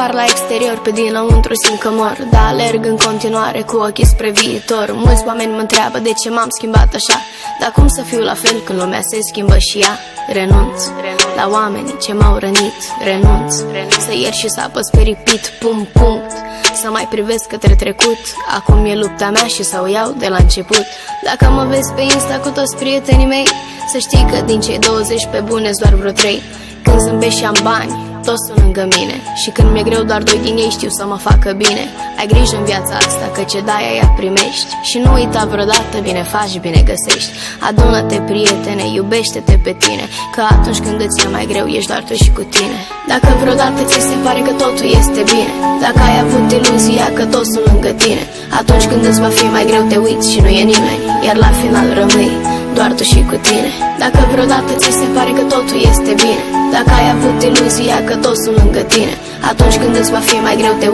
par la exterior, pe dinăuntru simt că mor, dar alerg în continuare cu ochii spre viitor. Mulți oameni mă întreabă de ce m-am schimbat așa, dar cum să fiu la fel când lumea se schimbă și ea? Renunț la oamenii ce m-au rănit, renunț să iert și să apăs pe repeat, punct. Să mai privesc către trecut, acum e lupta mea și să o iau de la început. Dacă mă vezi pe Insta cu toți prietenii mei, să știi că din cei 20 pe bune-s doar vreo 3. Când zâmbesc și am bani, toți sunt lângă mine, și când mi-e greu doar 2 din ei știu să mă facă bine. Ai grijă în viața asta că ce dai aia primești, și nu uita vreodată, bine faci, bine găsești. Adună-te, prietene, iubește-te pe tine, că atunci când îți e mai greu ești doar tu și cu tine. Dacă vreodată ți se pare că totul este bine, dacă ai avut iluzia că toți sunt lângă tine, atunci când îți va fi mai greu te uiți și nu e nimeni, iar la final rămâi doar tu și cu tine. Dacă vreodată ți se pare că totul este bine, dacă ai avut iluzia că toți sunt lângă tine, atunci când îți va fi mai greu te